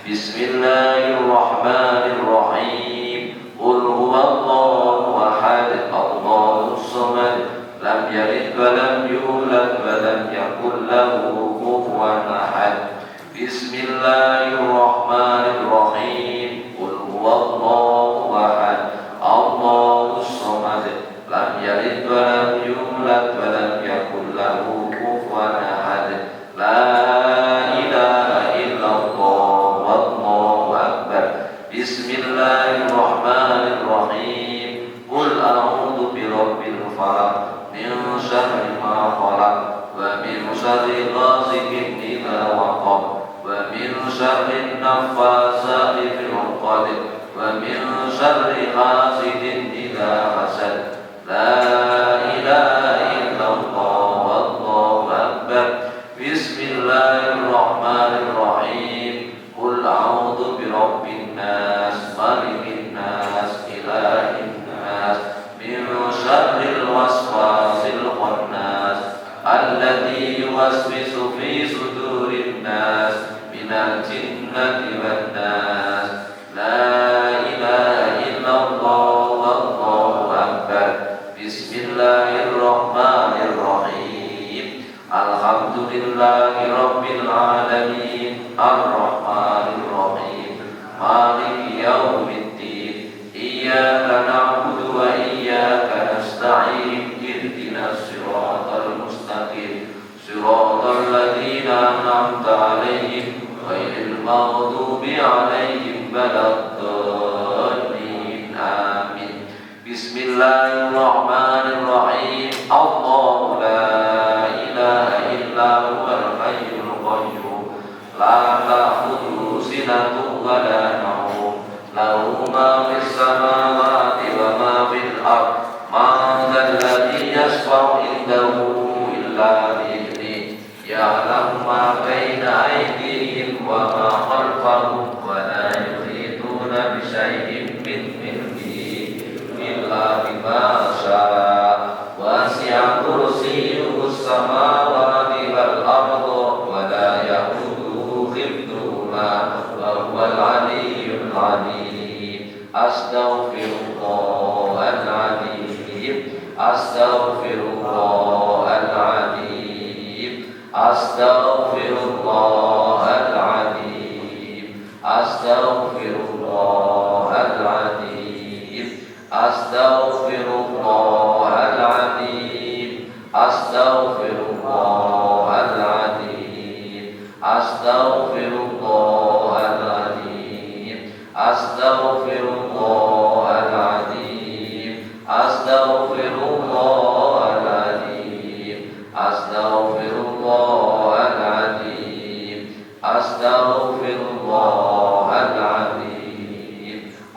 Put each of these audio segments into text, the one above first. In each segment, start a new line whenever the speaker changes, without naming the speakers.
Bismillahirrahmanirrahim. Qul huwallahu ahad, Allahus samad, lam yalid wa lam yulad wa lam yakul lahu kufuwan ahad. Bismillahirrahmanirrahim. Qul huwallahu ahad, Allahus samad, lam yalid wa lam yulad wa lam yakul lahu kufuwan ahad. La ilaha illallah wallahu akbar. Bismillahirrahmanirrahim. Qul a'udzu birabbil falaq, min syarri ma khalaq, wa min syarri ghasiqin idza waqab, wa min syarri naffasati fil 'uqad, wa min syarri hasidin idza hasad. La ilaha illallah wallahu akbar. Bismillahirrahmanirrahim. Qul a'udzu birabbin nas, malikin nas, ilahin nas, min syarril waswasil khannas, alladzi yuwaswisu fi sudurin nas, minal jinnati wan nas. La ilaha illallah wallahu akbar. Bismillahirrahmanirrahim. Alhamdulillahi rabbil alamin, ar-rahmanir-rahim, maliki yaumiddin, iyyaka na'budu wa iyyaka nasta'in, ihdinas siratal mustaqim, siratal ladzina an'amta 'alaihim ghairil maghdubi 'alaihim waladdallin. Amin. Bismillahirrahmanirrahim. Allahu la ilaha illa huwal hayyul qayyum, la ta'khudhuhu sinatun wa la nawm, lahu ma fis samawati wa ma fil ardh, man dhal ladzi yashfa'u indahu illa bi'idhnihi, ya'lamu ma baina aydihim wa ma khalfahum, wa la yuhituna bi syai'in min ilmihi illa bima syaa, wasi'a kursiyyuhus samawati wal ardha, wa la ya'uduhu hifdhuhuma, wa huwal 'aliyyul 'azim. Astaghfirullahaladzim, astaghfirullahaladzim, astaghfirullahaladzim, astaghfirullahaladzim, astaghfirullahaladzim, astaghfirullahaladzim, astaghfirullahaladzim, astaghfirullahaladzim, astaghfirullahaladzim, astaghfirullahaladzim,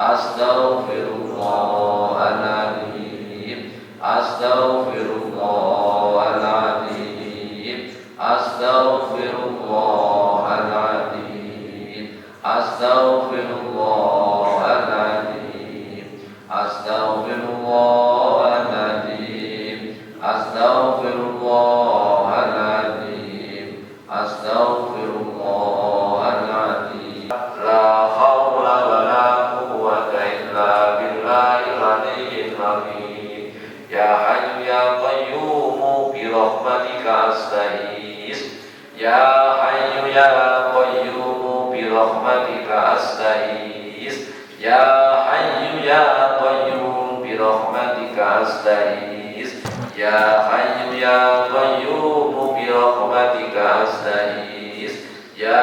astaghfirullahaladzim, astaghfirullahaladzim, astaghfirullahaladzim, astaghfirullahaladzim, astaghfirullahaladzim, astaghfirullahaladzim, astaghfirullahaladzim, astaghfirullahaladzim. La haula wa la quwwata illa billahil aliyyil azim. Ya hayyu ya qayyum bi rahmatika astaghis, ya hayyu ya qayyum bi rahmatika astaghis, ya hayyu ya qayyum bi rahmatika astaghis, ya hayyu ya qayyum bi rahmatika astaghis, ya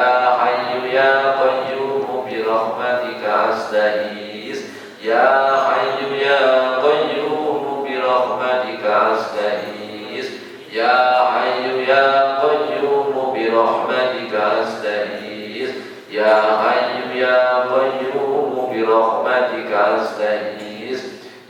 hayyu ya qayyum bi rahmatika astaghis, ya hayyu ya qayyum bi rahmatika astaghis, ya hayyu ya qayyum bi rahmatika astaghis, ya hayyu ya qayyum bi rahmatika astaghis,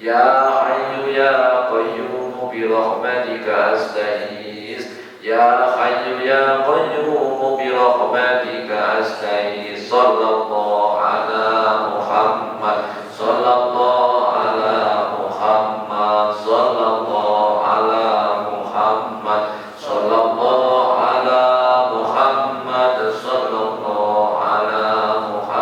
ya hayyu ya qayyum bi rahmatika astaghis, ya hayyu ya qayyum bi rahmatika astaghis. Sallallahu ala Muhammad, sallallahu ala Muhammad, sallallahu ala Muhammad, sallallahu ala Muhammad, sallallahu ala Muhammad.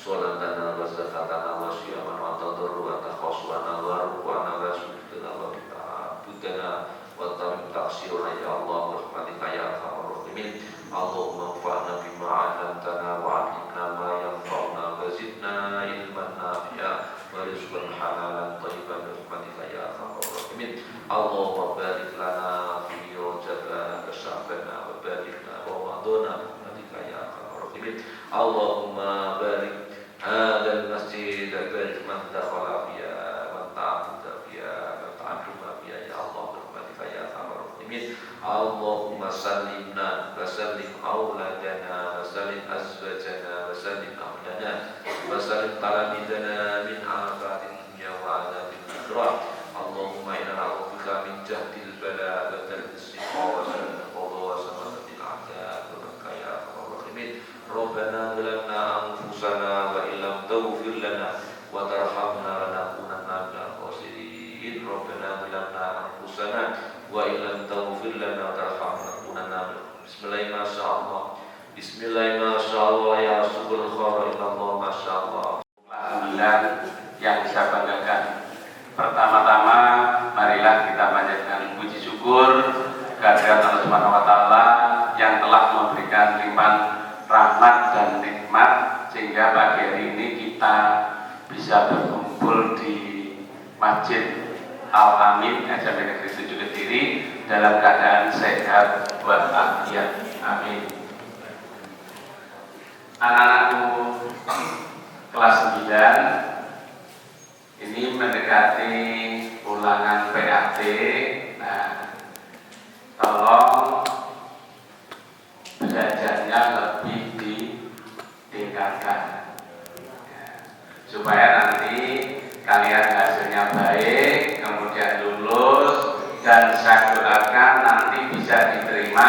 sholatana wa zakatana wa siyamana wa tadarruana khaswana wa rukwana wa sujudana wa ta'abudana wa taksiruna ya Allah wa rahmatika ya arhamar rahimin. Allahumma anfa'na bima 'allamtana wa 'allimna ma yanfa'una wa zidna ilman nafi'a wa rizqan halalan thayyiban bi rahmatika ya arhamar rahimin. Allahumma barik lana fi rajabana wa sya'bana wa barik lana ramadana bi rahmatika ya arhamar rahimin. Allahumma barik hadzal masjid barik man dakhala fiha wa ta'abbada fiha wa ta'allama fiha ya Allah bi rahmatika ya arhamar rahimin. Allahumma sallimna wa sallim auladana wa sallim azwajana wa sallim ahlana wa sallim talamidana min afatin dunya wa azabil akhirah. Allahumma inna na'udzubika min jahdil bala wa darkis siqa wa su'il qada wa samatatil a'da wa bika ya arhamar rahimin. Rabbana zalamna anfusana wa illam taghfir lana wa tarhamna lanakunanna minal khasirin. Rabbana zalamna anfusana wa illam taghfir lana wa tarhamna lanakunanna Bismillah masyaallah. Bismillah masyaallah ya subul khair illallah masyaallah.
Alhamdulillah yang saya banggakan. Pertama-tama marilah kita panjatkan puji syukur kehadirat Allah Subhanahu wa taala yang telah memberikan limpahan rahmat dan nikmat sehingga pagi hari ini kita bisa berkumpul di Masjid Al-Amin SMP Negeri 7 Kediri dalam keadaan sehat walafiat. Amin. Anak-anakku kelas 9 ini mendekati ulangan PAT. Nah, tolong belajarnya lebih ditingkatkan ya, supaya nanti kalian hasilnya baik, kemudian lulus, dan saya doakan nanti bisa diterima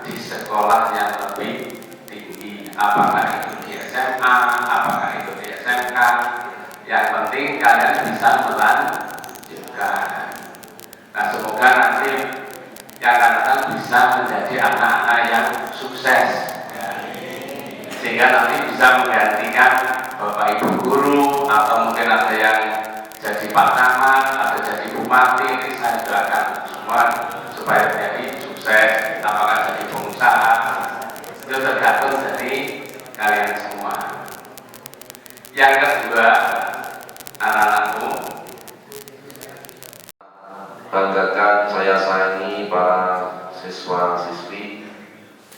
di sekolah yang lebih tinggi, apakah itu di SMA, apakah itu di SMK. Yang penting kalian bisa melanjutkan. Nah, semoga nanti yang akan datang bisa menjadi anak-anak yang sukses ya, sehingga nanti bisa menggantikan bapak ibu guru, atau mungkin ada yang jadi pak camat atau jadi bupati. Ini saya doakan semua supaya menjadi sukses, apakah jadi pengusaha, itu tergantung dari kalian semua. Yang kedua, anak-anakku,
banggakan saya sayangi para siswa-siswi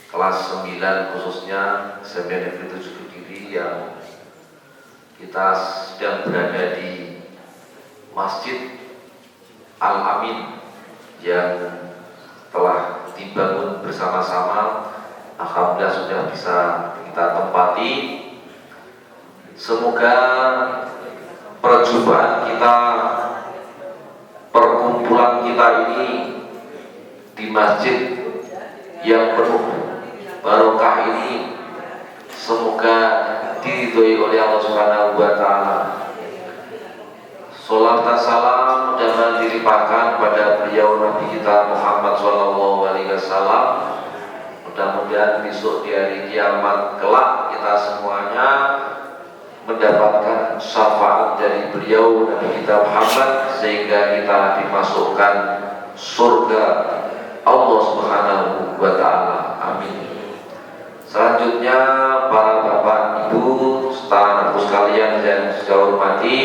kelas 9 khususnya SMP Negeri 7 Kediri yang kita sedang berada di Masjid Al-Amin yang telah dibangun bersama-sama. Alhamdulillah sudah bisa kita tempati. Semoga perjumpaan kita, perkumpulan kita ini di masjid yang penuh barokah ini, semoga diridhoi oleh Allah Subhanahu wa taala. Sholawat dan salam mudah-mudahan dilimpahkan pada beliau Nabi kita Muhammad SAW. Mudah-mudahan besok di hari kiamat kelak kita semuanya mendapatkan syafaat dari beliau Nabi kita Muhammad sehingga kita dimasukkan surga Allah Subhanahu wa taala. Amin. Selanjutnya para bapak ibu serta anakku sekalian yang saya hormati,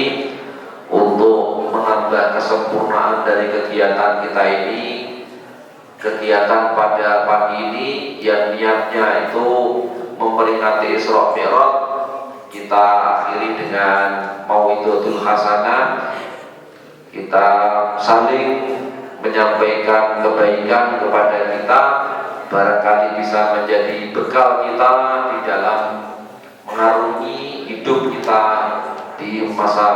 untuk menambah kesempurnaan dari kegiatan kita ini, kegiatan pada pagi ini yang niatnya itu memperingati Isra Mi'raj, kita akhiri dengan Mau'izatul Hasanah. Kita saling menyampaikan kebaikan kepada kita, barangkali bisa menjadi bekal kita di dalam mengarungi hidup kita di masa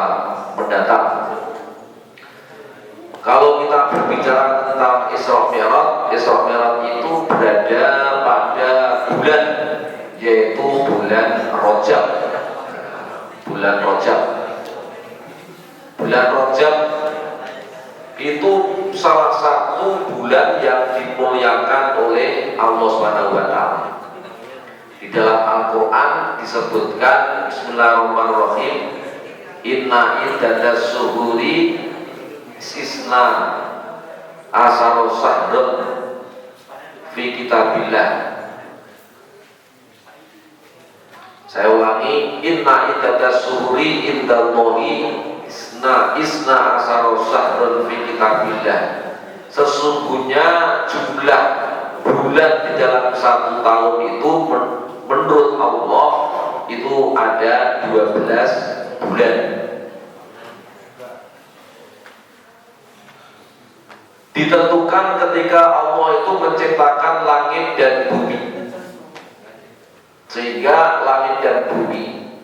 mendatang. Kalau kita berbicara tentang Isra Mi'raj, Isra Mi'raj itu berada pada bulan, yaitu bulan Rajab. Bulan Rajab. Bulan Rajab itu salah satu bulan yang dimuliakan oleh Allah Subhanahu wa taala. Di Di dalam Al-Quran disebutkan Bismillahirrahmanirrahim, inna iddadas syuhuri sisna asaro sahrun fi kitabillah. Saya ulangi, inna iddadas syuhuri indallahi isna asaro sahrun fi kitabillah. Sesungguhnya jumlah bulan di dalam satu tahun itu menurut Allah itu ada 12 bulan. Ditentukan ketika Allah itu menciptakan langit dan bumi, sehingga langit dan bumi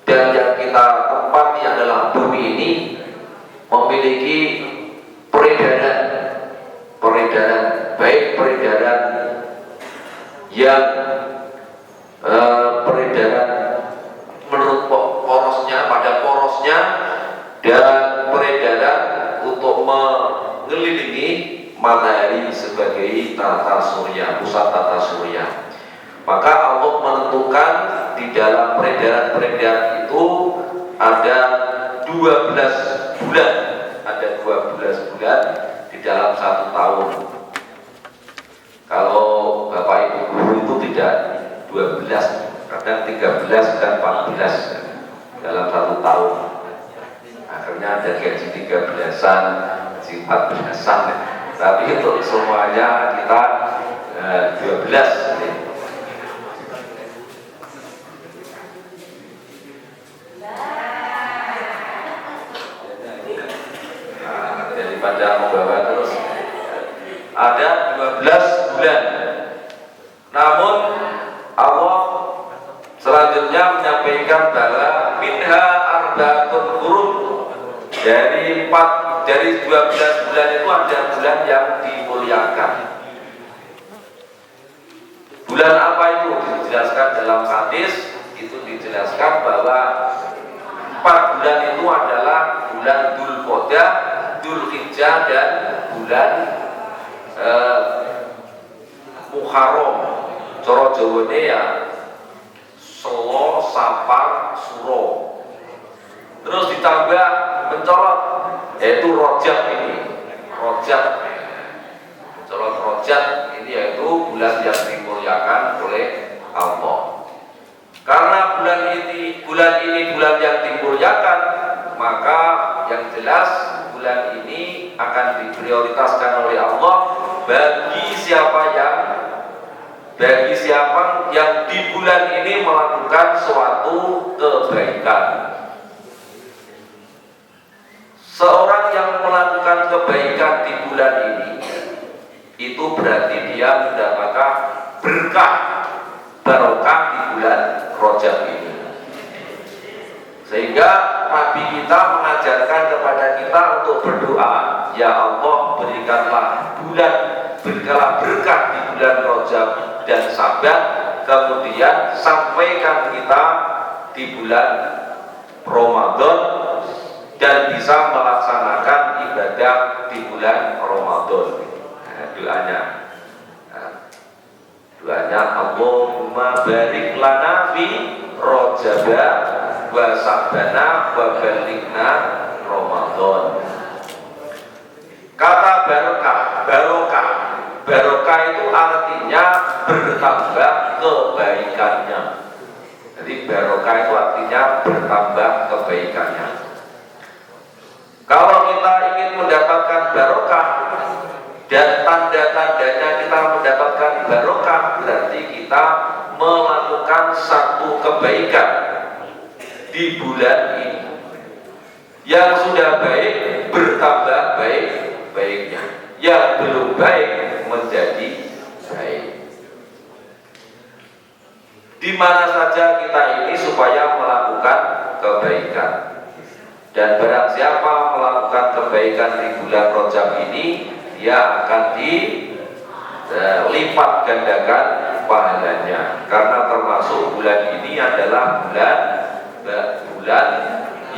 dan yang kita tempati adalah bumi ini memiliki peredaran baik peredaran yang peredaran menurut porosnya pada porosnya dan peredaran untuk mengelilingi matahari sebagai tata surya, pusat tata surya. Maka Allah menentukan di dalam peredaran itu ada 12 bulan, ada 12 bulan di dalam satu tahun. Kalau Bapak Ibu guru itu tidak 12, kadang 13 dan 14 dalam satu tahun. Akhirnya ada gaji 13-an, gaji 14-an. Tapi itu semuanya kita 12. Daripada membawa terus ada 12 bulan. Namun Allah selanjutnya menyampaikan bahwa minha arba'atun hurum, dari 12 bulan itu ada bulan yang dimuliakan. Bulan apa itu? Dijelaskan dalam hadis, itu dijelaskan bahwa 4 bulan itu adalah bulan Dzulqa'dah, Dzulhijjah dan bulan Muharram. Cara Jawane ya Selo, Sapar, Suro. Terus ditambah mencolot yaitu Rajab ini. Rajab. Mencolot Rajab ini yaitu bulan yang dimuliakan oleh Allah. Karena bulan ini bulan yang dimuliakan, maka yang jelas bulan ini akan diprioritaskan oleh Allah bagi siapa yang di bulan ini melakukan suatu kebaikan. Seorang yang melakukan kebaikan di bulan ini itu berarti dia mendapatkan berkah barokah di bulan Rajab ini. Sehingga Nabi kita mengajarkan kepada kita untuk berdoa, ya Allah berikanlah berkah di bulan Rajab dan Syaban, kemudian sampaikan kita di bulan Ramadan dan bisa melaksanakan ibadah di bulan Ramadan. Doanya Allahumma barik lana fi Rajaba wa Sya'bana wa balighna Ramadan. Kata barokah itu artinya bertambah kebaikannya. Jadi barokah itu artinya bertambah kebaikannya. Kalau kita ingin mendapatkan barokah dan tanda-tandanya kita mendapatkan barokah, berarti kita melakukan satu kebaikan di bulan ini. Yang sudah baik bertambah baik-baiknya, yang belum baik menjadi baik. Di mana saja kita ini supaya melakukan kebaikan. Dan barang siapa melakukan kebaikan di bulan Rajab ini, dia akan dilipat gandakan pahalanya. Karena termasuk bulan ini adalah bulan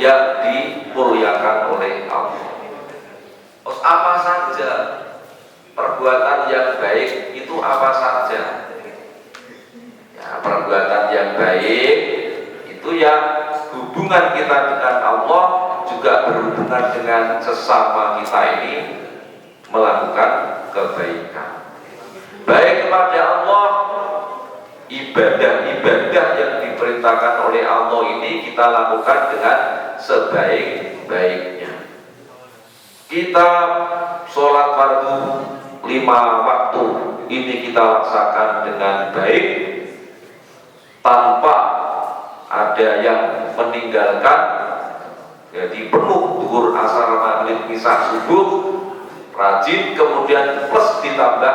yang dimuliakan oleh Allah. Terus apa saja perbuatan yang baik itu apa saja? Ya, hubungan kita dengan Allah juga berhubungan dengan sesama kita ini melakukan kebaikan. Baik kepada Allah, ibadah-ibadah yang diperintahkan oleh Allah ini kita lakukan dengan sebaik-baiknya. Kita sholat fardu 5 waktu ini kita laksanakan dengan baik tanpa ada yang meninggalkan, jadi penuh zuhur, asar, maghrib, isya, subuh rajin, kemudian plus ditambah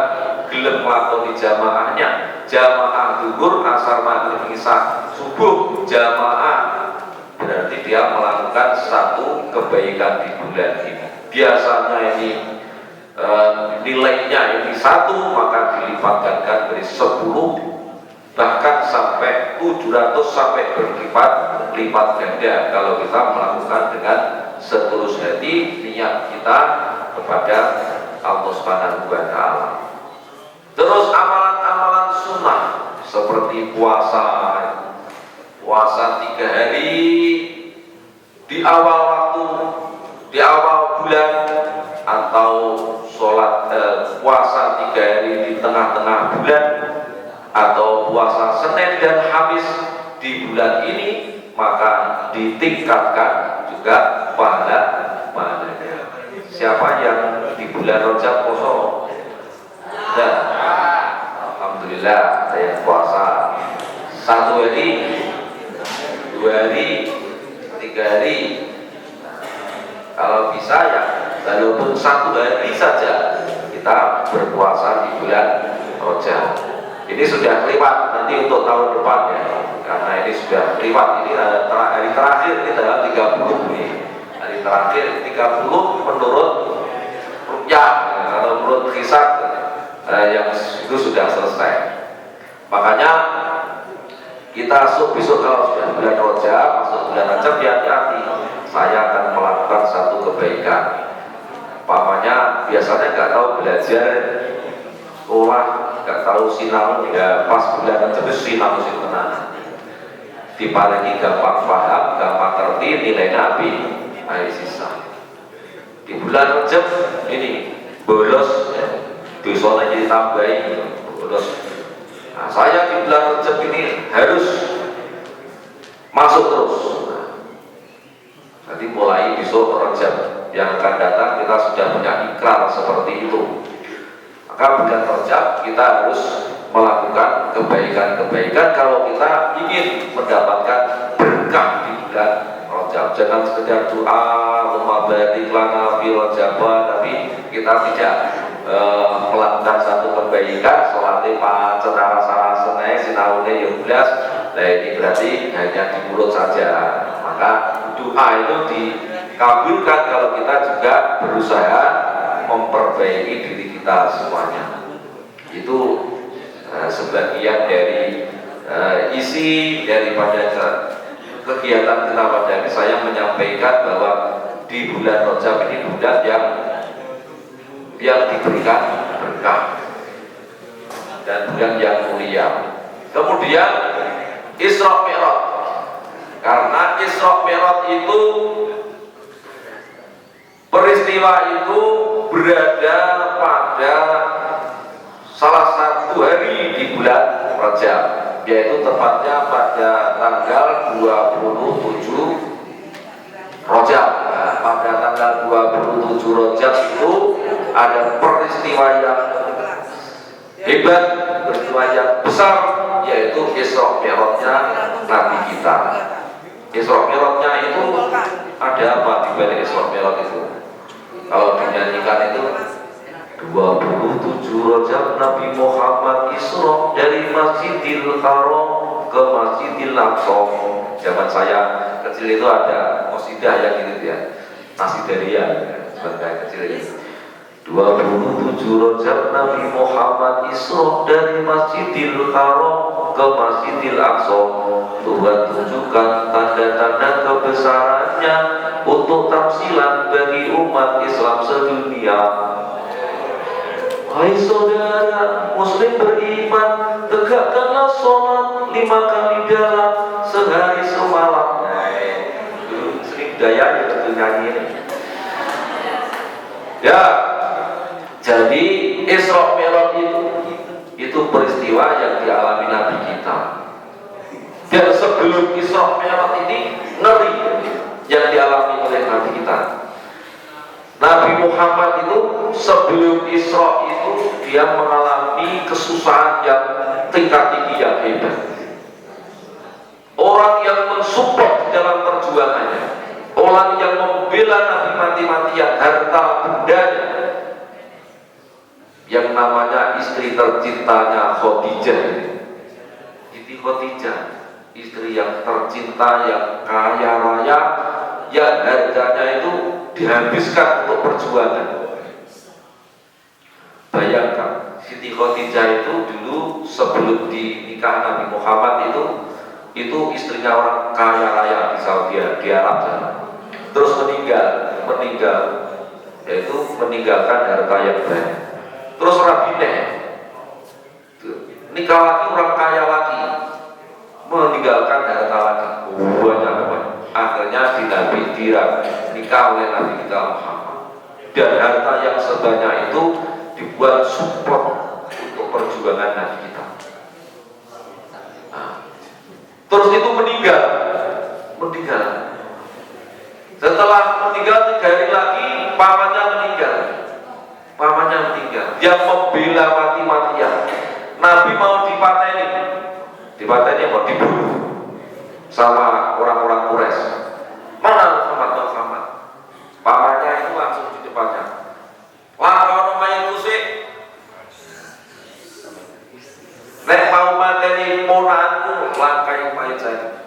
gelem nglakoni jamaahnya, jamaah zuhur, asar, maghrib, isya, subuh jamaah, berarti dia melakukan satu kebaikan di bulan ini. Biasanya ini nilainya ini 1, maka dilipat gandakan dari 10 bahkan sampai 700 sampai berlipat ganda kalau kita melakukan dengan setulus hati niat kita kepada Allah Subhanahu wa taala. Terus amalan-amalan sunnah seperti puasa 3 hari di awal waktu, di awal bulan, atau sholat puasa 3 hari di tengah-tengah bulan, atau puasa Senin dan Kamis di bulan ini, maka ditingkatkan juga pahalanya. Siapa yang di bulan Rajab poso? Nah, alhamdulillah saya puasa 1 hari, 2 hari, 3 hari. Kalau bisa ya walaupun 1 hari saja kita berpuasa di bulan Rajab. Ini sudah lewat, nanti untuk tahun depan ya, karena ini sudah lewat. Ini hari terakhir, ini tanggal 30 ini. Hari terakhir 30 menurut rukyah, atau menurut hisab yang itu sudah selesai. Makanya kita besok kalau sudah bulan Rajab, masuk bulan Rajab, hati-hati. Saya akan melakukan satu kebaikan. Pamannya biasanya nggak tahu belajar sekolah, nggak tahu sinau, ya pas bulan Rajab sinau sih tenan. Diparingi gampang paham, gampang ngerti, nilainya api, air sisa. Di bulan Rajab ini bolos, dosanya ditambahin bolos. Nah, saya di bulan Rajab ini harus masuk terus. Nanti mulai besok Rajab yang akan datang kita sudah punya ikrar seperti itu. Maka bulan Rajab kita harus melakukan kebaikan-kebaikan kalau kita ingin mendapatkan berkah di bulan Rajab. Jangan sekedar doa Allahumma barik lana fi Rajab, tapi kita tidak melakukan satu kebaikan, sholatnya pancet salah senai sinaune yang belas. Nah ini berarti hanya di mulut saja. Maka doa itu dikabulkan kalau kita juga berusaha memperbaiki diri kita semuanya. Itu sebagian dari isi daripada kegiatan kita pada ini. Saya menyampaikan bahwa di bulan Rajab ini bulan yang diberikan berkah dan bulan yang mulia. Kemudian Isra Mi'raj, karena Isra Mi'raj itu peristiwa itu berada pada salah satu hari di bulan Rajab, yaitu tepatnya pada tanggal 27 Rajab. Nah, pada tanggal 27 Rajab itu ada peristiwa yang hebat, peristiwa yang besar, yaitu Isra Mi'rajnya Nabi kita. Isra Mi'rajnya itu ada apa di balik Isra Mi'raj itu? Kalau dinyanyikan itu 27 Rajab Nabi Muhammad Isra dari Masjidil Haram ke Masjidil Aqsa. Zaman saya kecil itu ada qasidah yang gitu ya, Nasidaria sebagai kecil itu. 27 Rajab Nabi Muhammad Isra dari Masjidil Haram ke Masjidil Aqsa. Tuhan tunjukkan tanda-tanda kebesarannya untuk tamsilan bagi umat Islam sedunia. Hai saudara muslim beriman, tegakkanlah sholat 5 kali dalam sehari semalam. gayanya betul nyanyi ini. Ya, jadi Isra Mi'raj itu peristiwa yang dialami Nabi kita. Dan sebelum Isra Mi'raj ini ngeri yang dialami oleh Nabi kita. Nabi Muhammad itu sebelum Isra itu dia mengalami kesusahan yang tingkat tinggi yang hebat. Orang yang mensupport dalam perjuangannya, orang yang membela Nabi mati-matian harta bendanya, yang namanya istri tercintanya Khadijah. Siti Khadijah, istri yang tercinta, yang kaya raya, yang harganya itu dihabiskan untuk perjuangan. Bayangkan, Siti Khadijah itu dulu sebelum dinikah Nabi Muhammad itu istrinya orang kaya raya di Saudi, di Arab sana. Terus meninggal, yaitu meninggalkan harta yang banyak. Terus Rabineh nikah lagi orang kaya lagi, meninggalkan harta lagi banyak. Akhirnya nikah oleh Nabi kita Muhammad, dan harta yang sebanyak itu dibuat support untuk perjuangan Nabi kita. Terus itu meninggal. Setelah meninggal 3 hari lagi pamannya meninggal. Yang membela mati-matian. Nabi mau dipateni mau dibunuh sama orang-orang Quraisy. Mana Muhammad? Pamannya itu langsung di depannya. Wah, kalau main musik, nek mau mateni ponanku langkai main saya.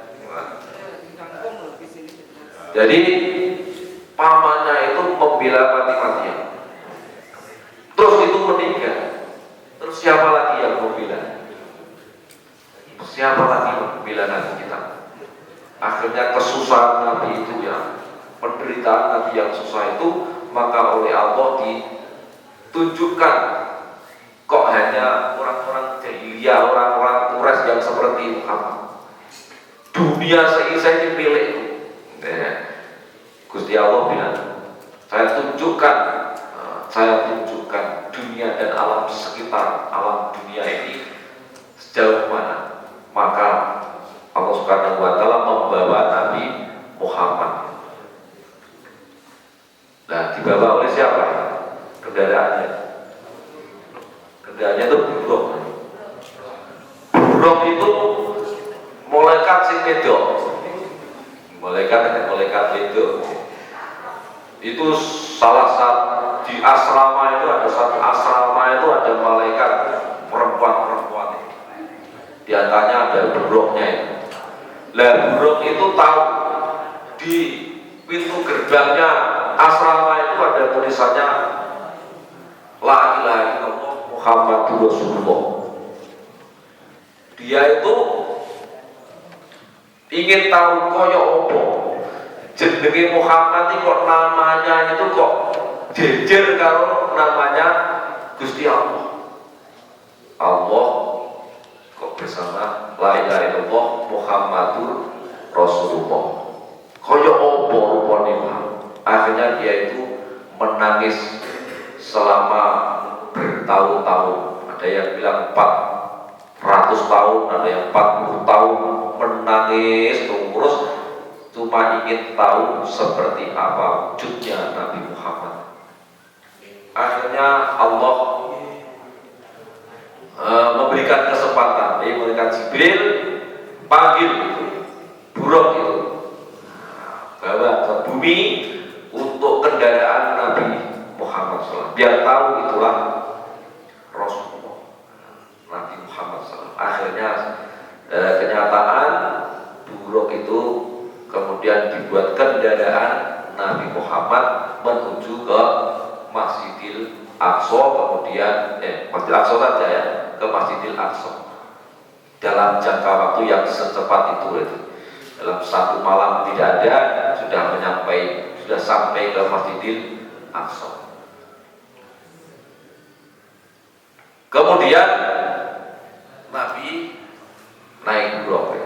Jadi pamannya itu membela mati-matian. Terus itu meninggal. Terus siapa lagi yang membela? Siapa lagi yang membela Nabi kita? Akhirnya kesusahan Nabi itu ya, penderitaan Nabi yang susah itu, maka oleh Allah ditunjukkan kok hanya orang-orang jahiliyah, orang-orang Quraisy yang seperti Muhammad. Dunia seisi ini milikku. Gusti Allah bilang, saya tunjukkan dunia dan alam sekitar, alam dunia ini sejauh mana. Maka Allah Subhanahu wa Ta'ala membawa Nabi Muhammad. Nah, dibawa oleh siapa? Kendaraannya itu buruk. Buruk itu malaikat sing wedok. Malaikat wedok. Itu salah satu di asrama itu ada malaikat perempuan. Di antaranya ada buruknya itu. Lah buruk itu tahu di pintu gerbangnya asrama itu ada tulisannya La ilaha illallah Muhammadur Rasulullah. Dia itu ingin tahu koyo opo jenenge Muhammad ini kok namanya itu kok jejer kalau namanya Gusti Allah. Allah kok bersama La ilaha illallah Muhammadur Rasulullah. Koyo opo rupane. Akhirnya dia itu menangis selama bertahun-tahun. Ada yang bilang 400 tahun, ada yang 40 tahun menangis terus cuma ingin tahu seperti apa wujudnya Nabi Muhammad. Akhirnya Allah memberikan kesempatan, memberikan Jibril panggil buruk itu bawa ke bumi untuk kendaraan Nabi Muhammad SAW, biar tahu itulah Rasulullah Nabi Muhammad SAW. Akhirnya kenyataan buruk itu kemudian dibuat kendaraan Nabi Muhammad menuju ke Masjidil Aqsa, kemudian Masjidil Aqsa saja ya, ke Masjidil Aqsa dalam jangka waktu yang secepat itu. Dalam satu malam tidak ada, sudah sampai ke Masjidil Aqsa. Kemudian Nabi naik buruk.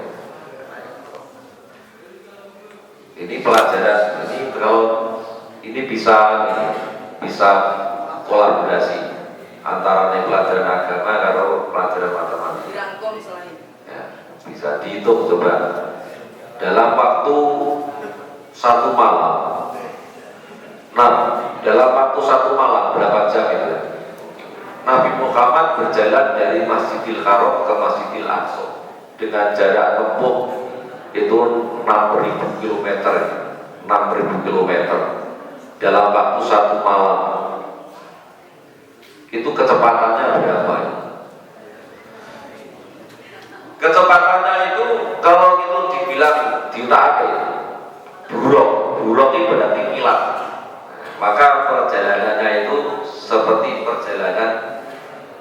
Ini pelajaran kalau ini bisa kolaborasi antara pelajaran agama karo pelajaran matematika. Ya, bisa dihitung coba dalam waktu satu malam. Nah, dalam waktu satu malam berapa jam itu? Nabi Muhammad berjalan dari Masjidil Haram ke Masjidil Aqsa dengan jarak tempuh itu 6.000 km. 6.000 km dalam waktu satu malam. Itu kecepatannya berapa? Kecepatannya itu kalau itu dibilang diutak-atik buruk itu berarti kilat. Maka perjalanannya itu seperti perjalanan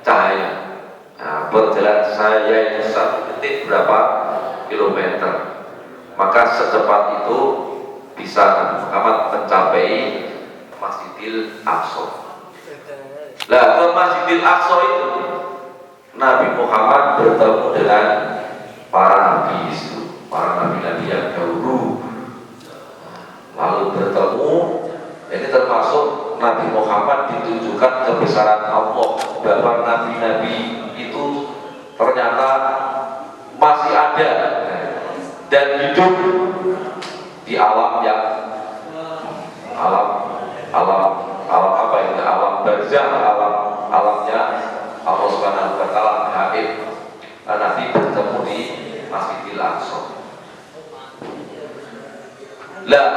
cahaya. Nah, perjalanan saya itu 1 detik berapa kilometer. Maka secepat itu bisa Nabi Muhammad mencapai Masjidil Aqsa. Nah, ke Masjidil Aqsa itu Nabi Muhammad bertemu dengan para nabi itu, para nabi-nabi yang dahulu. Lalu bertemu, ini termasuk Nabi Muhammad ditunjukkan kebesaran Allah bahwa nabi-nabi itu ternyata masih ada dan hidup di alam yang alam apa itu, alam barzah, alamnya Allah Subhanahu wa taala gaib. Nabi bertemu di Masjidil Aqsa. Lah,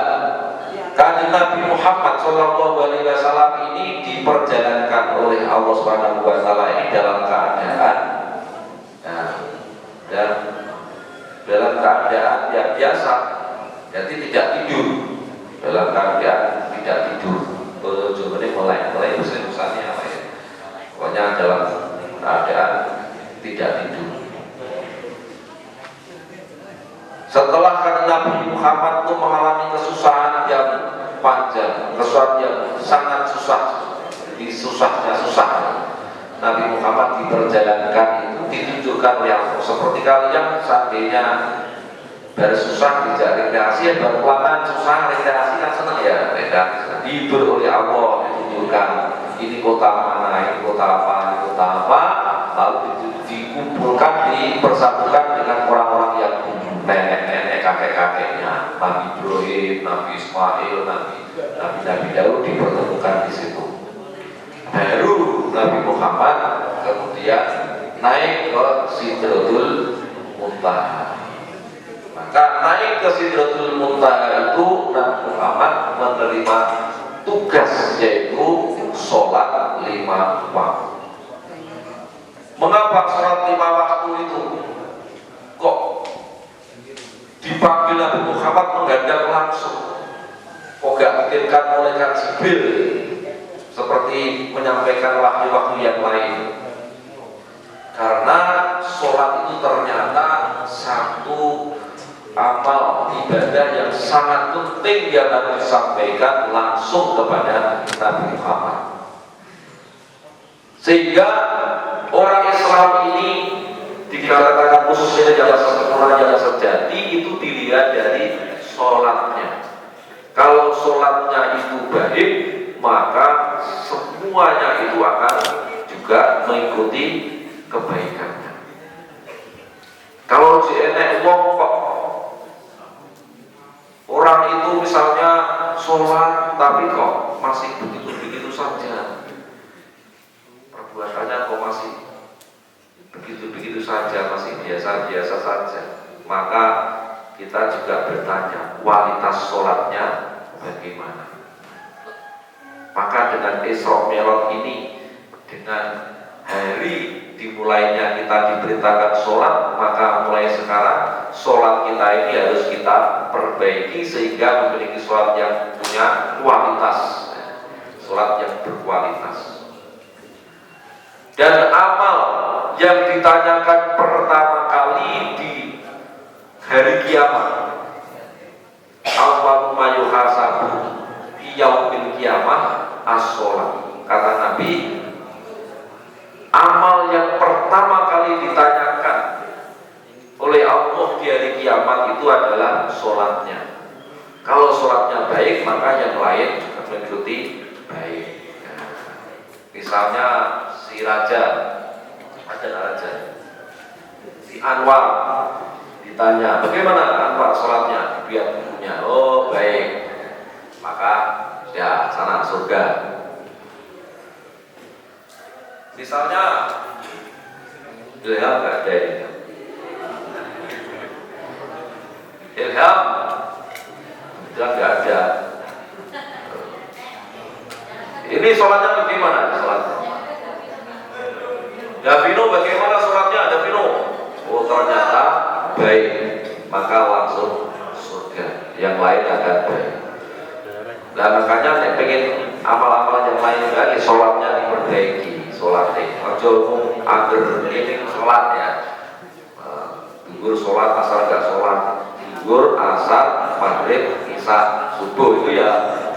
kanjeng Nabi Muhammad Shallallahu Alaihi Wasallam ini diperjalankan oleh Allah Subhanahu Wa Taala ini dalam keadaan, dan dalam keadaan yang biasa, jadi tidak tidur, dalam keadaan tidak tidur. Jawabannya mulai urusannya apa ya? Pokoknya dalam keadaan tidak tidur. Setelah kan Nabi Muhammad itu mengalami kesusahan yang panjang, kesusahan yang sangat susah, susah. Nabi Muhammad diperjalankan itu ditunjukkan oleh Allah. Seperti kalian seandainya bersusah tidak rekreasi, berpelangan susah rekreasi kan senang ya, rekreasi dihibur oleh Allah, ditunjukkan ini kota mana, ini kota apa, lalu dikumpulkan, dipersatukan dengan orang-orang yang nenek-nenek, kakek-kakeknya, Nabi Ibrahim, Nabi Ismail, Nabi Daud dipertemukan di situ. Baru Nabi Muhammad kemudian naik ke Sidratul Muntaha. Maka naik ke Sidratul Muntaha itu Nabi Muhammad menerima tugas, yaitu sholat 5 waktu. Mengapa sholat 5 waktu itu kok dipanggil Nabi Muhammad menghadap langsung? Kok gak pikirkan malaikat Jibril seperti menyampaikan wahyu-wahyu yang lain? Karena sholat itu ternyata satu amal ibadah yang sangat penting yang harus disampaikan langsung kepada Nabi Muhammad, sehingga orang Islam ini dikatakan khususnya dalam sempurna yang sejati itu dilihat dari sholatnya. Kalau sholatnya itu baik, maka semuanya itu akan juga mengikuti kebaikannya. Kalau si enek wong kok orang itu misalnya sholat tapi kok masih begitu-begitu saja, perbuatannya kok masih begitu-begitu saja, masih biasa-biasa saja, maka kita juga bertanya kualitas sholatnya bagaimana. Maka dengan Isra Mi'raj ini, dengan hari dimulainya kita diberitakan sholat, maka mulai sekarang sholat kita ini harus kita perbaiki sehingga memiliki sholat yang punya kualitas, sholat yang berkualitas. Dan amal yang ditanyakan pertama kali di hari kiamat, awwalu ma yuhasabu fi yaumil qiyamah as-sholat. Kata Nabi, amal yang pertama kali ditanyakan oleh Allah di hari kiamat itu adalah sholatnya. Kalau sholatnya baik, maka yang lain mengikuti baik. Misalnya si raja, ada raja, si Anwar ditanya, bagaimana Anwar sholatnya? Lihat bukunya, oh baik, maka ya sana surga. Misalnya Ilham nggak ada ini. Ilham bilang nggak ada. Ini sholatnya bagaimana? Sholatnya Davino bagaimana sholatnya? Davino, oh ternyata baik, maka langsung surga. Yang lain akan baik. Dan makanya saya pengen amal-amal yang lain juga, sholatnya diperbaiki, sholatnya. Ojo agar ini sholatnya. Gugur sholat asal nggak sholat, gugur asar maghrib isya subuh itu ya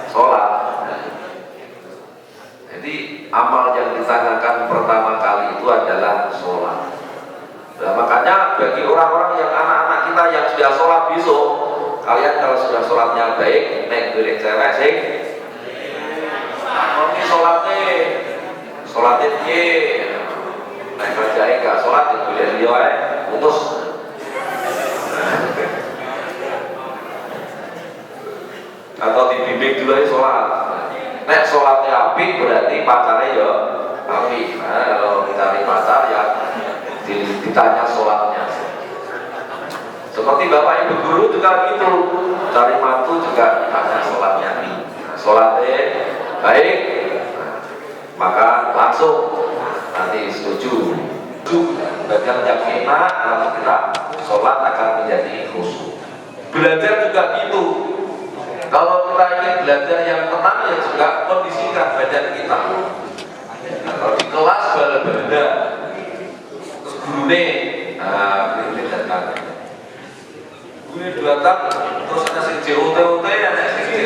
sholat. Jadi amal yang ditanyakan pertama kali itu adalah sholat. Nah, makanya bagi orang-orang yang anak-anak kita yang sudah sholat besok, kalian kalau sudah sholatnya baik, naik beli cewek sih, ini sholatnya ye, naik kerjain gak sholat itu dia putus. Atau dibimbing dulu aja sholat. Nek sholatnya api berarti pacarnya ya api. Nah, kalau mencari pacar ya ditanya sholatnya. Seperti bapak ibu guru juga gitu, cari mantu juga ditanya sholatnya. Sholatnya baik, maka langsung nanti setuju. Bagian yang enak, lalu kita sholat akan menjadi khusyuk. Belajar juga gitu. Kalau kita ingin belajar yang tenang, ya juga kondisikan badan kita. Kalau di kelas bala-bala, terus gurune, berhenti datang. Gurune datang, terus ada si JOT, ada si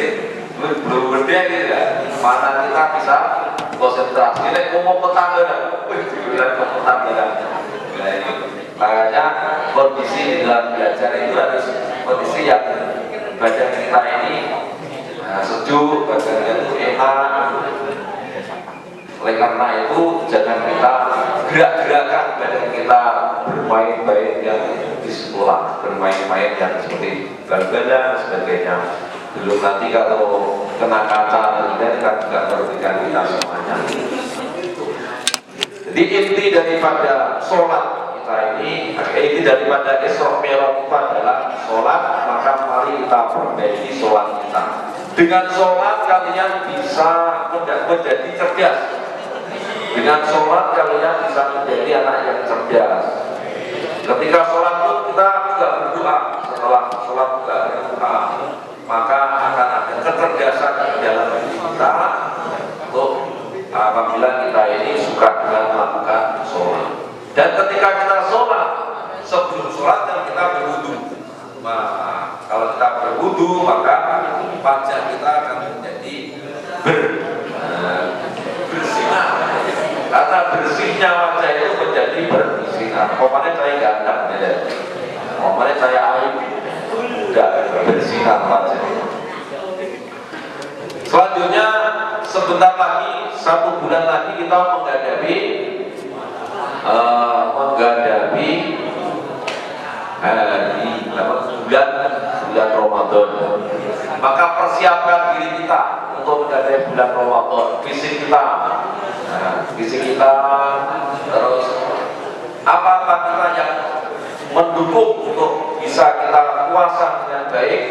belum gede gitu ya. Mana kita bisa konsentrasi? Ini ngomong petangga, bilang ke petangga. Makanya kondisi dalam belajar itu harus kondisi yang badan kita ini sejuk, badan itu enak. Oleh karena itu jangan kita gerak-gerakan badan kita bermain-main yang di sekolah, bermain-main yang seperti bal-balan dan sebagainya. Belum nanti kalau kena kaca dan kan juga merugikan kita semuanya. Jadi inti daripada sholat ini daripada Isra Mi'raj itu adalah sholat, maka mari kita perbaiki sholat kita. Dengan sholat kalian bisa menjadi cerdas. Dengan sholat kalian bisa menjadi anak yang cerdas. Ketika sholat itu kita juga berdoa. Setelah sholat juga berdoa, maka akan ada kecerdasan di dalam diri kita untuk apabila kita ini suka dengan melakukan sholat. Dan ketika kita sholat, sebelum sholat dan kita berwudu. Nah, kalau kita berwudu, maka wajah kita akan menjadi bersinar. Karena bersihnya wajah itu menjadi bersinar. Pokoknya saya ganteng, ya. Pokoknya saya aib, tidak bersinar wajah. Selanjutnya, sebentar lagi, 1 bulan lagi kita menghadapi bulan Ramadan. Maka persiapkan diri kita untuk menghadapi bulan Ramadan. Fisik kita, terus apa-apa kita yang mendukung untuk bisa kita puasa dengan baik,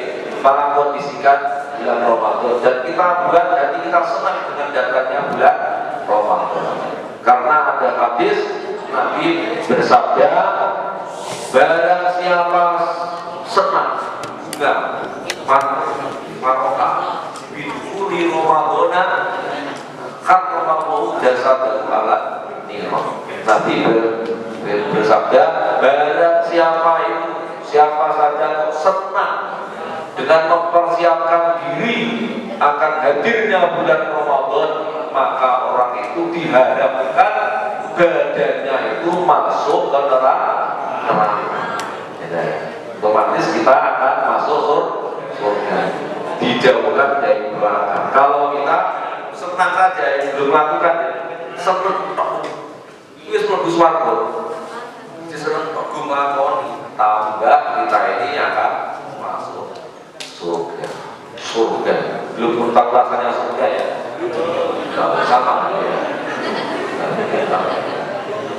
maka kondisikan bulan Ramadan. Dan kita bulan hati kita senang dengan datangnya bulan Ramadan. Karena ada hadis Nabi bersabda, barang siapa senang juga marokah biduri Ramadana karromahu jasad alat niro. Nabi bersabda, barang siapa saja senang dengan mempersiapkan diri akan hadirnya bulan Ramadan, maka orang itu diharapkan badannya itu masuk ke neraka. Otomatis kita akan masuk surga. dijauhkan dari neraka. Kalau kita senang saja belum melakukan, seneng wis mlebu swarga. Seneng kok nglakoni, tambah kita ini akan masuk surga. Surga. Belum tahu rasanya surga ya. Kalau sama ya.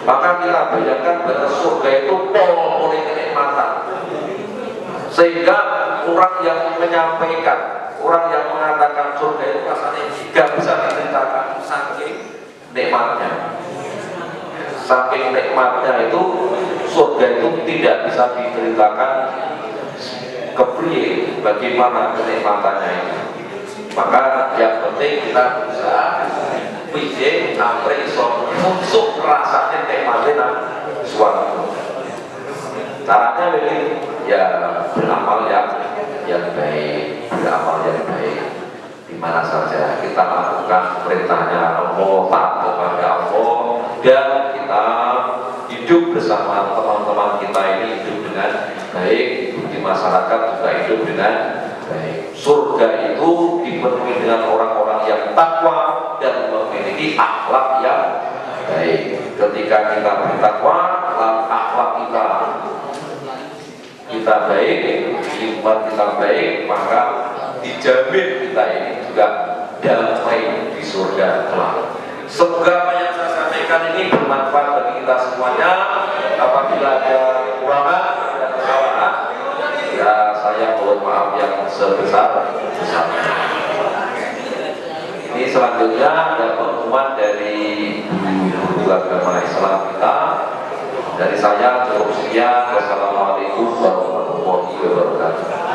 Maka kita bayangkan bahwa surga itu pol kenikmatan. Sehingga orang yang menyampaikan, orang yang mengatakan surga itu rasanya tidak bisa diceritakan saking nikmatnya. Saking nikmatnya itu surga itu tidak bisa diceritakan kepriye bagaimana kenikmatannya itu. Maka yang penting kita berusaha bisa sampai iso untuk rasanya nikmatnya suatu. Caranya begini, ya beramal yang baik, beramal yang baik di mana saja kita lakukan perintahnya Allah, taat kepada Allah, dan kita hidup bersama teman-teman kita ini hidup dengan baik, di masyarakat juga hidup dengan baik. Surga itu dipenuhi dengan orang-orang yang takwa dan memiliki akhlak yang baik. Ketika kita bertakwa, akhlak kita baik, iman kita baik, maka dijamin kita ini juga damai di surga kelak. Semoga apa yang saya sampaikan ini bermanfaat bagi kita semuanya. Apabila ada kekurangan dan kesalahan, ya saya mohon maaf yang sebesar-besarnya. Ini selanjutnya ada pengumuman dari guru agama Islam kita. Dari saya cukup sekian. Wassalamualaikum warahmatullahi wabarakatuh.